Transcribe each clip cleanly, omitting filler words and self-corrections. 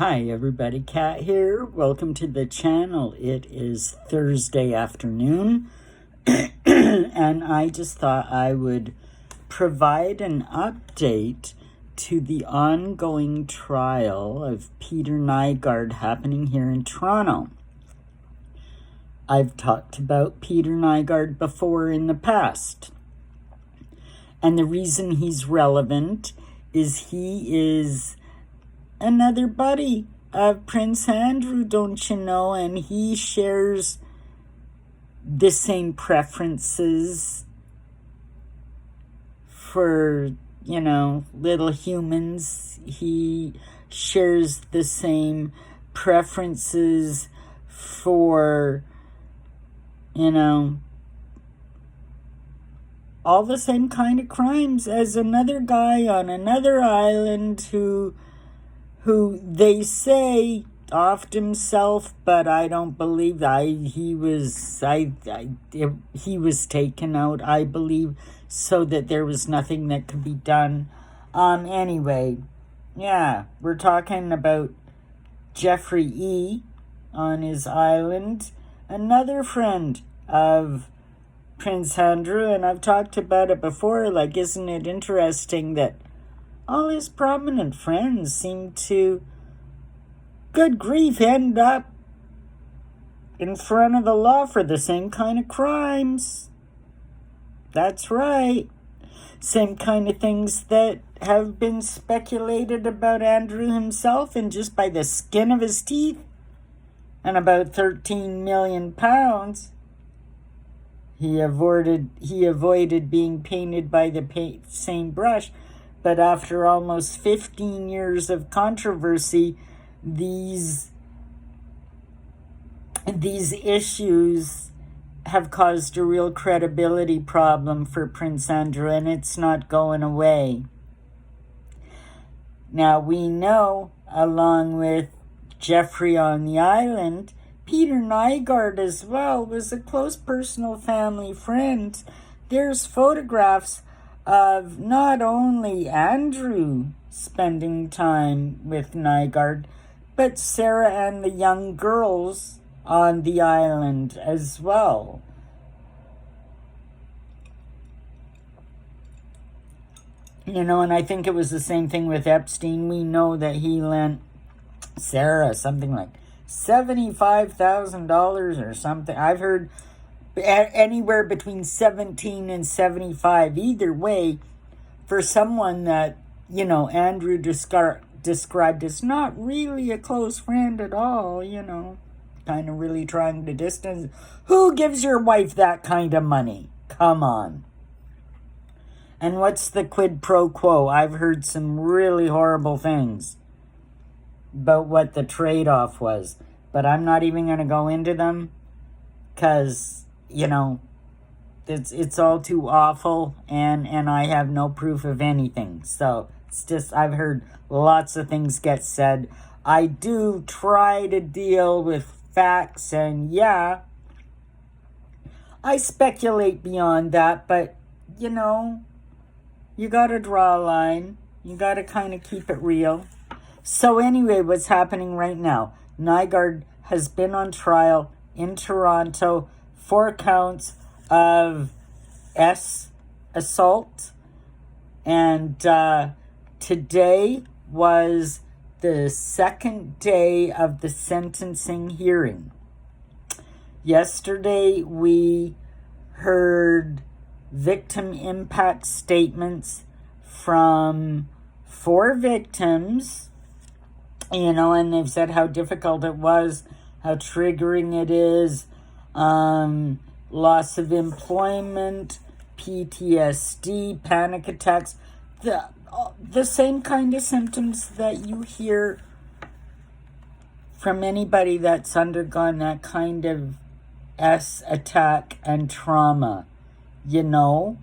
Hi everybody, Kat here. Welcome to the channel. It is Thursday afternoon and I just thought I would provide an update to the ongoing trial of Peter Nygard happening here in Toronto. I've talked about Peter Nygard before in the past, and the reason he's relevant is he is another buddy of Prince Andrew, don't you know? And he shares the same preferences for, little humans. He shares the same preferences for, all the same kind of crimes as another guy on another island who they say offed himself, but I don't believe he was taken out, I believe, so that there was nothing that could be done. Anyway, yeah, we're talking about Jeffrey E. on his island, another friend of Prince Andrew, and I've talked about it before, isn't it interesting that all his prominent friends seem to, good grief, end up in front of the law for the same kind of crimes. That's right. Same kind of things that have been speculated about Andrew himself, and just by the skin of his teeth and about 13 million pounds, he avoided being painted by the same brush. But after almost 15 years of controversy, these issues have caused a real credibility problem for Prince Andrew, and it's not going away. Now, we know, along with Jeffrey on the island, Peter Nygard as well was a close personal family friend. There's photographs of not only Andrew spending time with Nygard, but Sarah and the young girls on the island as well. And I think it was the same thing with Epstein. We know that he lent Sarah something like $75,000 or something. I've heard anywhere between 17 and 75. Either way, for someone that, Andrew described as not really a close friend at all, kind of really trying to distance. Who gives your wife that kind of money? Come on. And what's the quid pro quo? I've heard some really horrible things about what the trade-off was, but I'm not even going to go into them because it's all too awful, and I have no proof of anything. So it's just, I've heard lots of things get said. I do try to deal with facts, and yeah, I speculate beyond that, but you gotta draw a line. You gotta kind of keep it real. So anyway, what's happening right now? Nygard has been on trial in Toronto, 4 counts of assault, and today was the second day of the sentencing hearing. Yesterday we heard victim impact statements from 4 victims, and they've said how difficult it was, how triggering it is, loss of employment, PTSD, panic attacks, the same kind of symptoms that you hear from anybody that's undergone that kind of attack and trauma. The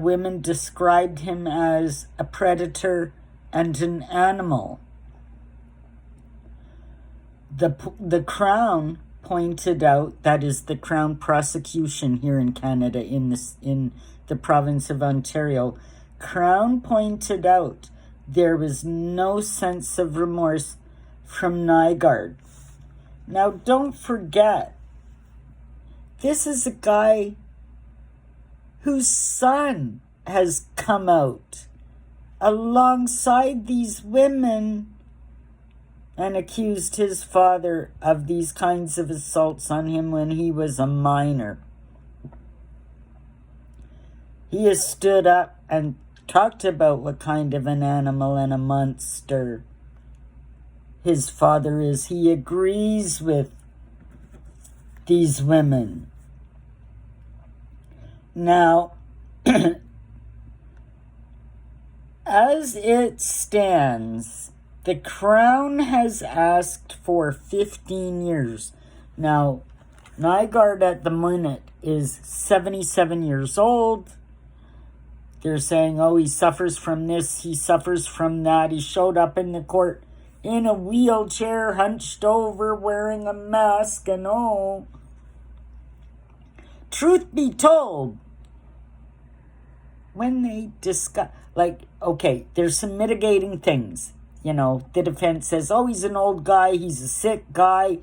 women described him as a predator and an animal. The Crown pointed out, that is the Crown prosecution here in Canada, in the province of Ontario, Crown pointed out there was no sense of remorse from Nygard. Now, don't forget, this is a guy whose son has come out alongside these women and accused his father of these kinds of assaults on him when he was a minor. He has stood up and talked about what kind of an animal and a monster his father is. He agrees with these women. Now, as it stands, the Crown has asked for 15 years. Now, Nygard at the minute is 77 years old. They're saying, oh, he suffers from this, he suffers from that. He showed up in the court in a wheelchair, hunched over, wearing a mask, and oh. Truth be told, when they discuss, like, okay, there's some mitigating things. You know, the defense says, oh, he's an old guy, he's a sick guy,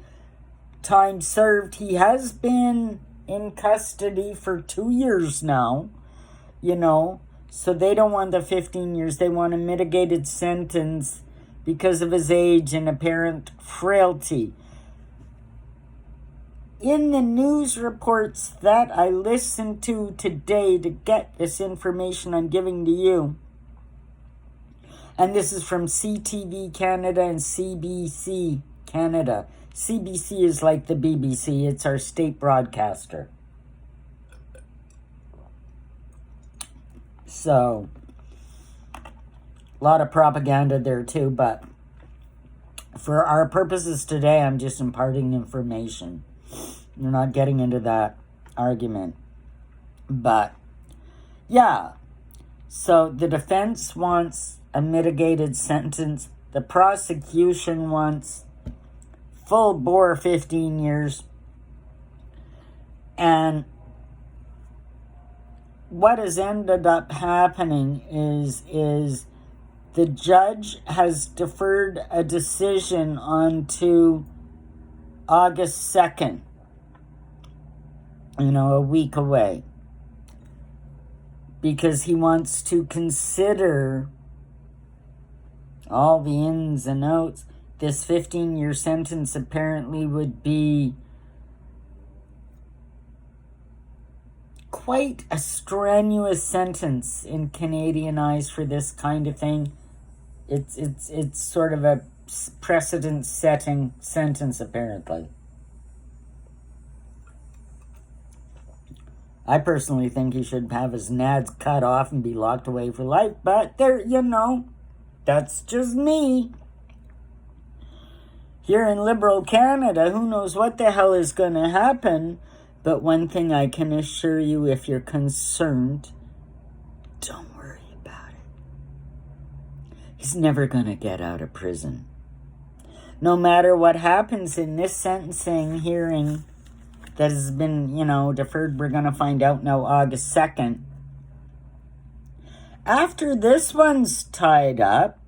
time served. He has been in custody for 2 years now, you know, so they don't want the 15 years. They want a mitigated sentence because of his age and apparent frailty. In the news reports that I listened to today to get this information I'm giving to you, and this is from CTV Canada and CBC Canada. CBC is like the BBC. It's our state broadcaster. So, a lot of propaganda there too, but for our purposes today, I'm just imparting information. You're not getting into that argument. But, yeah. So, the defense wants a mitigated sentence. The prosecution wants full bore 15 years. And what has ended up happening is the judge has deferred a decision onto August 2nd. You know, a week away. Because he wants to consider all the ins and outs. This 15-year sentence apparently would be quite a strenuous sentence in Canadian eyes for this kind of thing. It's sort of a precedent-setting sentence, apparently. I personally think he should have his nads cut off and be locked away for life, but there, you know, that's just me. Here in Liberal Canada, who knows what the hell is going to happen, but one thing I can assure you, if you're concerned, don't worry about it. He's never going to get out of prison. No matter what happens in this sentencing hearing that has been, you know, deferred, we're going to find out now August 2nd. After this one's tied up,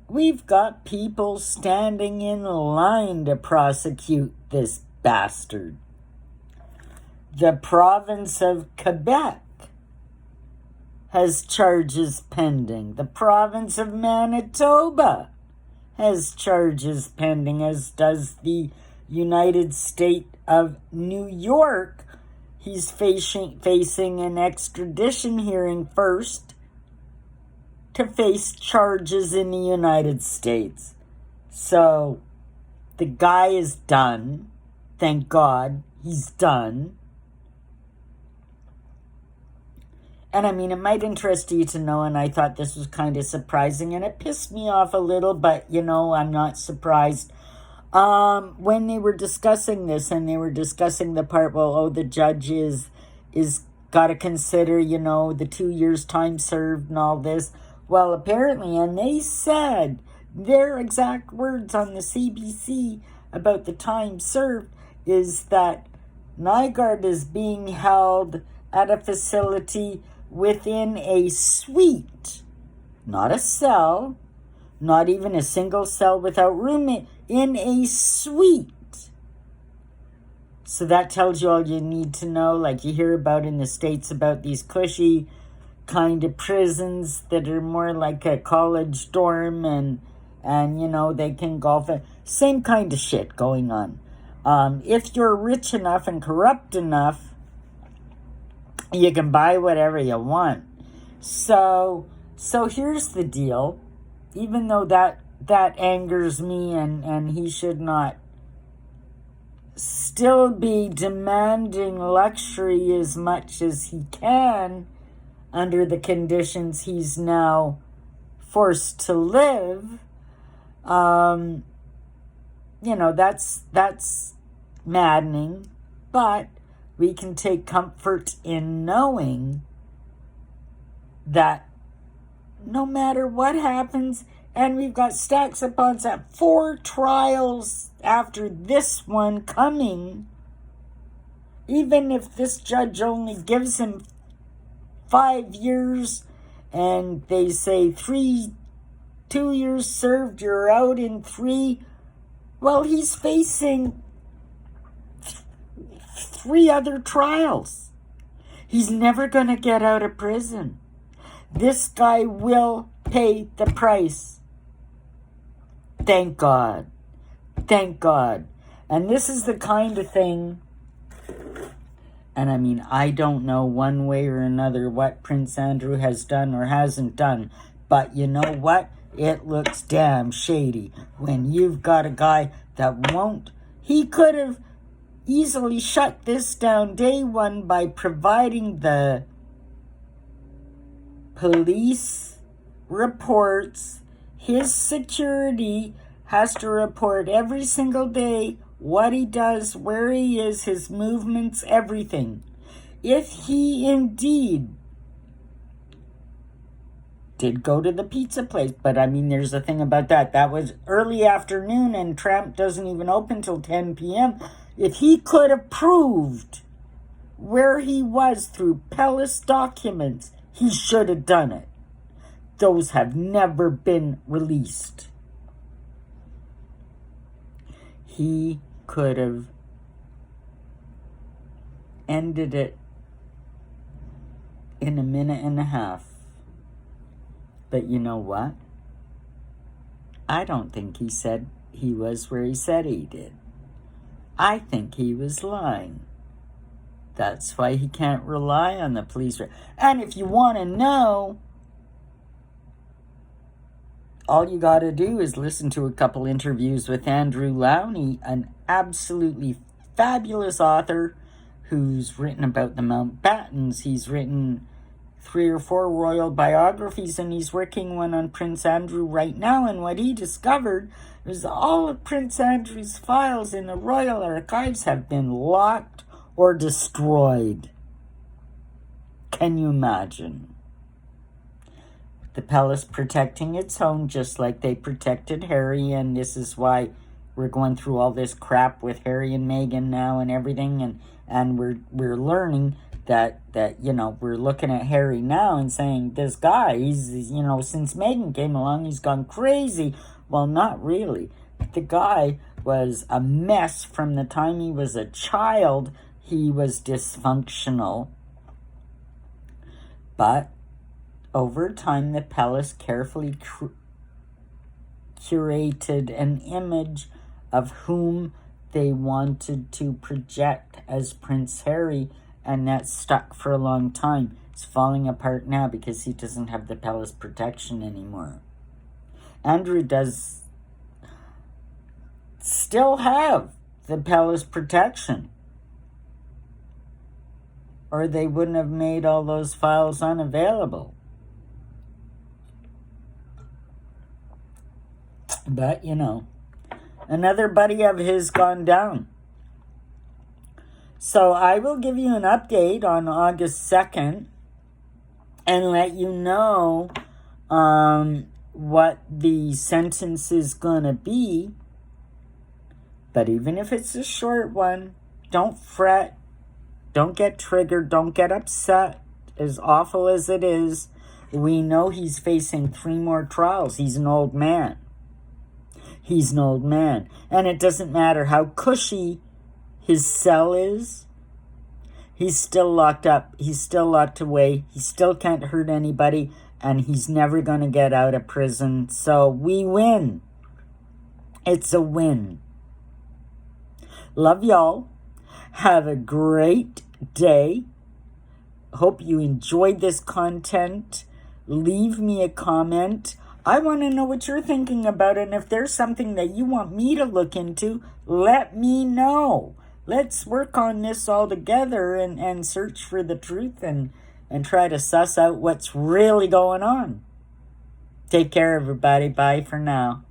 we've got people standing in line to prosecute this bastard. The province of Quebec has charges pending. The province of Manitoba has charges pending, as does the United State of New York. He's facing an extradition hearing first to face charges in the United States. So, the guy is done. Thank God he's done. And I mean, it might interest you to know, and I thought this was kind of surprising, and it pissed me off a little, but, you know, I'm not surprised. When they were discussing this, and they were discussing the part, well, oh, the judge is got to consider, you know, the 2 years time served and all this. Well, apparently, and they said their exact words on the CBC about the time served is that Nygard is being held at a facility within a suite not a cell, not even a single cell without room, in a suite. So that tells you all you need to know. Like you hear about in the States about these cushy kind of prisons that are more like a college dorm, and they can golf. Same kind of shit going on. If you're rich enough and corrupt enough, you can buy whatever you want. So here's the deal. Even though that angers me, and he should not still be demanding luxury as much as he can under the conditions he's now forced to live, that's maddening. But we can take comfort in knowing that no matter what happens, and we've got stacks upon stacks, 4 trials after this one coming, even if this judge only gives him 5 years and they say 2 years served, you're out in 3, well, he's facing 3 other trials. He's never going to get out of prison. This guy will pay the price. Thank God. Thank God. And this is the kind of thing, and I mean, I don't know one way or another what Prince Andrew has done or hasn't done, but you know what? It looks damn shady when you've got a guy that won't. He could have easily shut this down day one by providing the police reports. His security has to report every single day what he does, where he is, his movements, everything. If he indeed did go to the pizza place, but I mean, there's a thing about that. That was early afternoon and Tramp doesn't even open till 10 p.m. If he could have proved where he was through Pellis documents, he should have done it. Those have never been released. He could have ended it in a minute and a half. But you know what? I don't think he said he was where he said he did. I think he was lying. That's why he can't rely on the police. And if you want to know, all you got to do is listen to a couple interviews with Andrew Lowney, an absolutely fabulous author who's written about the Mountbattens. He's written 3 or 4 royal biographies, and he's working one on Prince Andrew right now. And what he discovered is all of Prince Andrew's files in the royal archives have been locked or destroyed. Can you imagine? The palace protecting its own just like they protected Harry, and this is why we're going through all this crap with Harry and Meghan now and everything, and we're learning that we're looking at Harry now and saying, this guy, he's, since Meghan came along, he's gone crazy. Well, not really. The guy was a mess from the time he was a child. He was dysfunctional. But over time, the palace carefully curated an image of whom they wanted to project as Prince Harry, and that stuck for a long time. It's falling apart now because he doesn't have the palace protection anymore. Andrew does still have the palace protection, or they wouldn't have made all those files unavailable. But, another buddy of his gone down. So I will give you an update on August 2nd and let you know what the sentence is going to be. But even if it's a short one, don't fret. Don't get triggered. Don't get upset, as awful as it is. We know he's facing 3 more trials. He's an old man. He's an old man. And it doesn't matter how cushy his cell is. He's still locked up. He's still locked away. He still can't hurt anybody. And he's never going to get out of prison. So we win. It's a win. Love y'all. Have a great day. Hope you enjoyed this content. Leave me a comment. I want to know what you're thinking about it. And if there's something that you want me to look into, let me know. Let's work on this all together and search for the truth and try to suss out what's really going on. Take care, everybody. Bye for now.